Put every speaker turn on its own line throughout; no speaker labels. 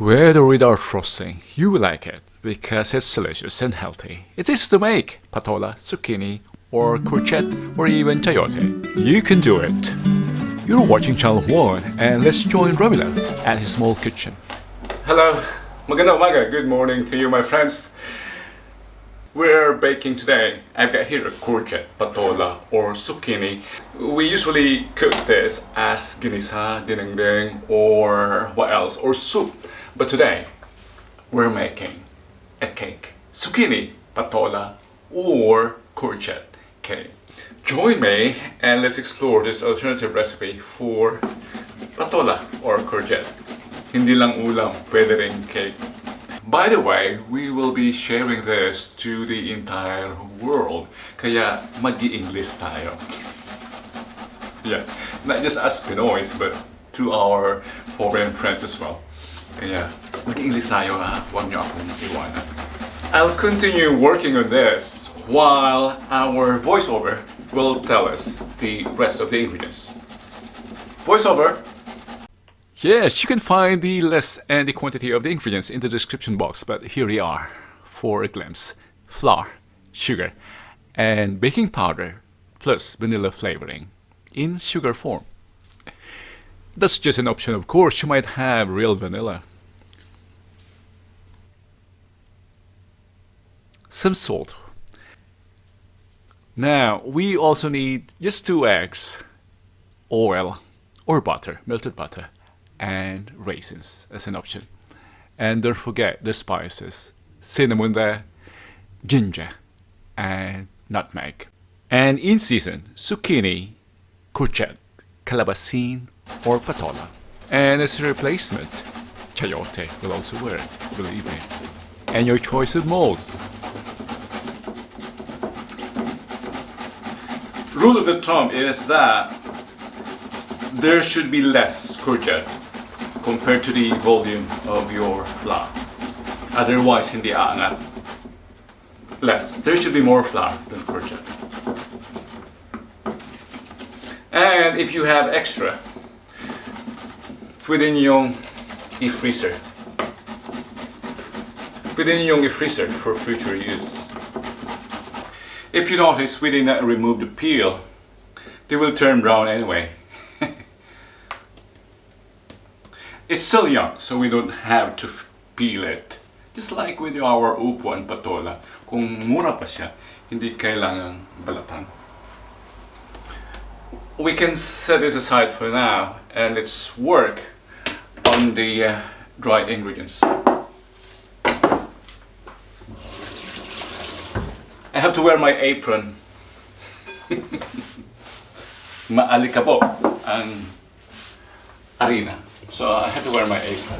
With or without frosting, you will like it because it's delicious and healthy. It's easy to make. Patola, zucchini, or courgette, or even chayote. You can do it. You're watching Channel 1 and let's join Romila at his small kitchen.
Hello, magandang umaga, good morning to you my friends. We're baking today. I've got here a courgette, patola, or zucchini. We usually cook this as ginisa, dinengdeng, or what else, or soup. But today, we're making a cake. Zucchini, patola, or courgette cake. Join me and let's explore this alternative recipe for patola or courgette. Hindi lang ulam, pwede rin cake. By the way, we will be sharing this to the entire world. Kaya mag-i-English tayo. Yeah, not just us Pinoys, but to our foreign friends as well. Kaya mag-i-English tayo ha, huwag niyo akong iwanan. I'll continue working on this while our voiceover will tell us the rest of the ingredients. Voiceover!
Yes, you can find the list and the quantity of the ingredients in the description box, but here we are for a glimpse. Flour, sugar, and baking powder, plus vanilla flavoring in sugar form. That's just an option, of course. You might have real vanilla. Some salt. Now, we also need just 2 eggs, oil or butter, melted butter, and raisins as an option. And don't forget the spices, cinnamon there, ginger, and nutmeg. And in season, zucchini, courgette, calabacin, or patola. And as a replacement, chayote will also work, believe me. And your choice of molds.
Rule of the thumb is that there should be less courgette compared to the volume of your flour. Otherwise, hindi aangat. Less. There should be more flour than courgette. And if you have extra, pwede niyong i-freezer. Pwede niyong i-freezer for future use. If you notice, we did not remove the peel. They will turn brown anyway. It's still young, so we don't have to peel it. Just like with our upo and patola, kung mura pa siya, hindi kailangang balatan. We can set this aside for now, and let's work on the dry ingredients. I have to wear my apron. Maalikabok ang harina. So I have to wear my apron.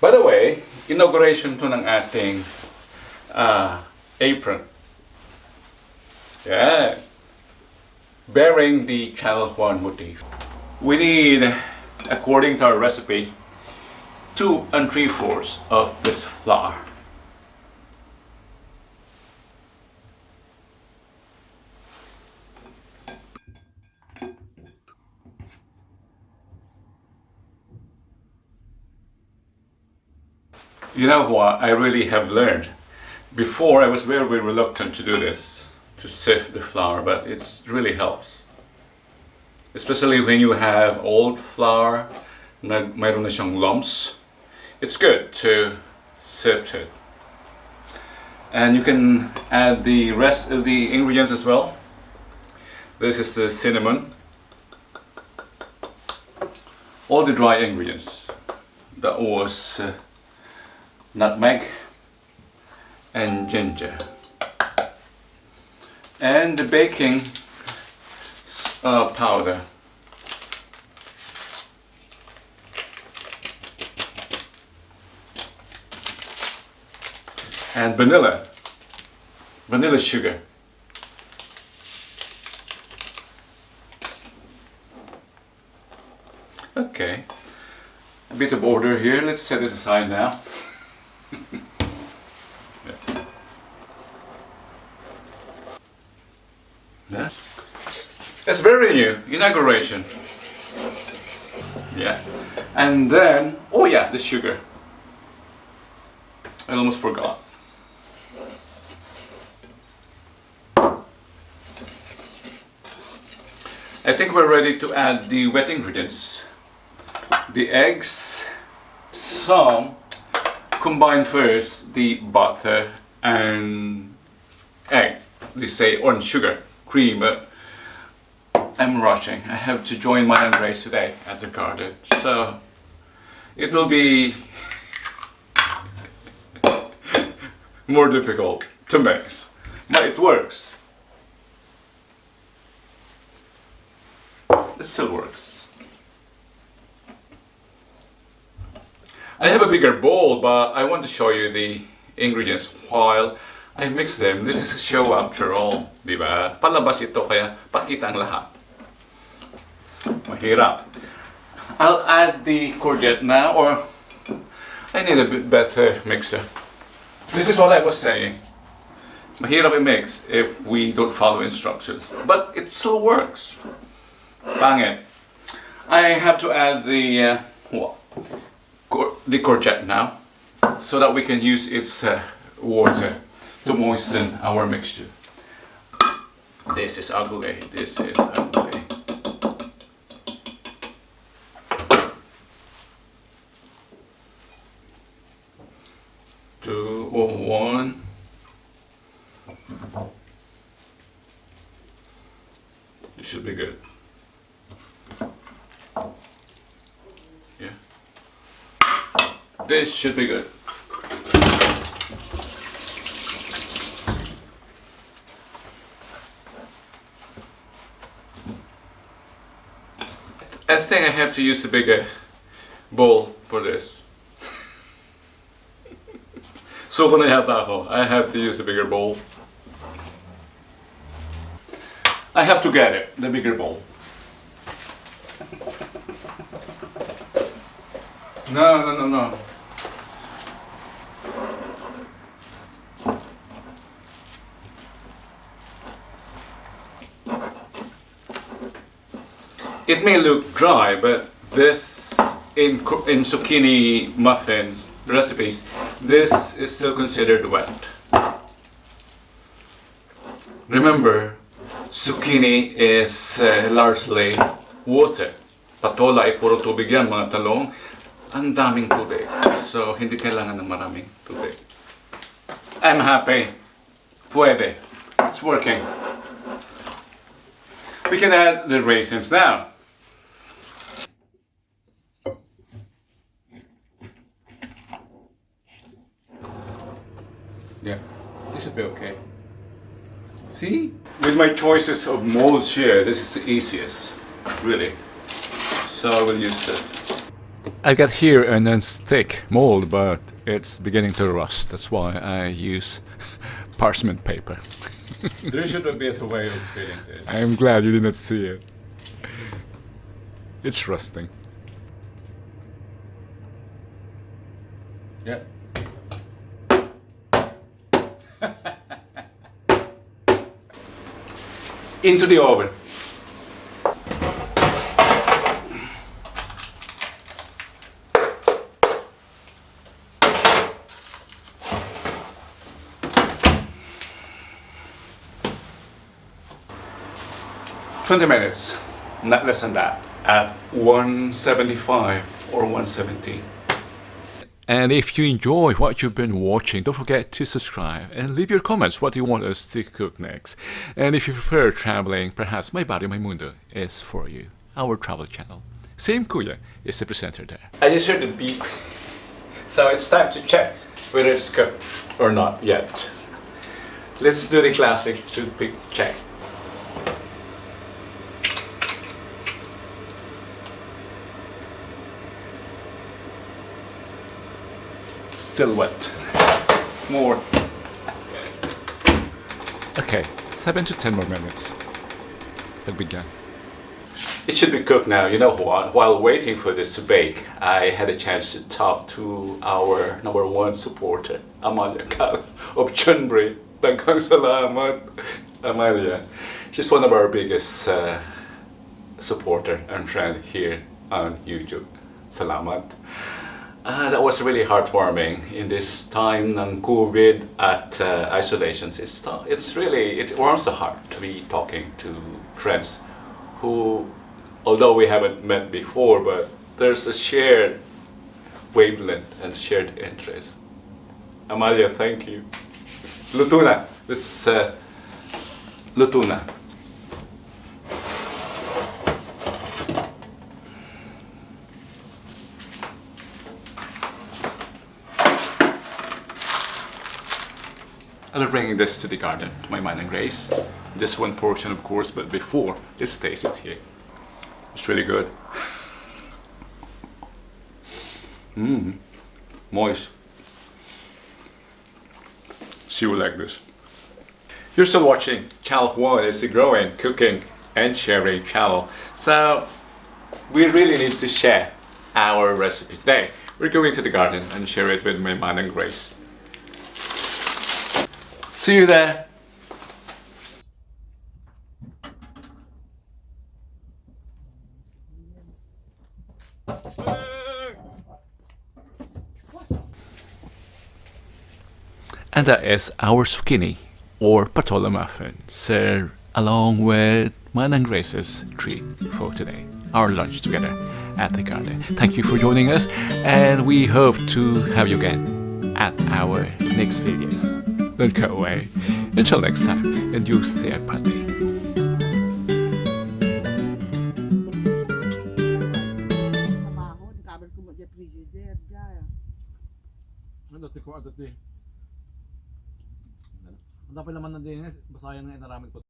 By the way, inauguration to ng ating apron. Yeah. Bearing the Channel 1 motif. We need, according to our recipe, 2 3/4 of this flour. You know what I really have learned? Before I was very reluctant to do this, to sift the flour, but it really helps. Especially when you have old flour, mayroon na siyang lumps. It's good to sift it. And you can add the rest of the ingredients as well. This is the cinnamon. All the dry ingredients. That was nutmeg and ginger, and the baking powder, and vanilla sugar. Okay, a bit of order here. Let's set this aside now. Yeah. That's very new, inauguration. Yeah, And then, oh yeah, the sugar. I almost forgot. I think we're ready to add the wet ingredients. The eggs. So, combine first the butter and egg. They say orange sugar, cream. I'm rushing. I have to join my Grace today at the garden. So, it will be more difficult to mix, but it works. It still works. I have a bigger bowl, but I want to show you the ingredients while I mix them. This is a show after all, di ba? Palabas ito kaya pakita ang lahat. Mahirap. I'll add the courgette now, or I need a bit better mixer. This is what I was saying. Mahirap i-mix if we don't follow instructions, but it still works. Pangit. I have to add the courgette now, so that we can use its water to moisten our mixture. This is ugly. This is ugly. Two or one. This should be good. Yeah. This should be good. I think I have to use a bigger bowl for this. So when I have that one, I have to use a bigger bowl. I have to get it, the bigger bowl. No. It may look dry, but this in zucchini muffins recipes, this is still considered wet. Remember, zucchini is largely water. Patola ay puro tubig yan, mga talong. Ang daming tubig. So, hindi kailangan ng maraming tubig. I'm happy. Puede. It's working. We can add the raisins now. Yeah, this should be okay. See? With my choices of molds here, this is the easiest, really. So I will use this.
I got here a non-stick mold, but it's beginning to rust. That's why I use parchment paper.
There should be a better way of filling this.
I'm glad you didn't see it. It's rusting.
Yeah. Into the oven. "20 minutes, not less than that, at 175 or 170.
And if you enjoy what you've been watching, don't forget to subscribe and leave your comments what you want us to cook next. And if you prefer traveling, perhaps My Body, My Mundo is for you, our travel channel. Same Kuya is the presenter there.
I just heard the beep, so it's time to check whether it's cooked or not yet. Let's do the classic toothpick check. Still wet. More.
Okay, 7 to 10 more minutes. They'll begin.
It should be cooked now. You know what? While waiting for this to bake, I had a chance to talk to our #1 supporter, Amalia Cal of Chunbury. Daghang salamat, Amalia. She's one of our biggest supporter and friend here on YouTube. Salamat. That was really heartwarming in this time ng COVID at isolations. It warms the heart to be talking to friends who, although we haven't met before, but there's a shared wavelength and shared interest. Amalia, thank you. Luto na. Luto na. I'll be bringing this to the garden, to my mind and grace. Just one portion, of course, but before, just taste it here. It's really good. Moist. See you like this. You're still watching Channel 1. It's a growing, cooking, and sharing channel. So, we really need to share our recipe today. We're going to the garden and share it with my mind and grace. See you there. And that is our zucchini or patola muffin, served along with mine and Grace's treat for today, our lunch together at the garden. Thank you for joining us, and we hope to have you again at our next videos. Don't go away. Until next time, and you stay at party.
Ang dapat naman na din, basayan na inaramid ko.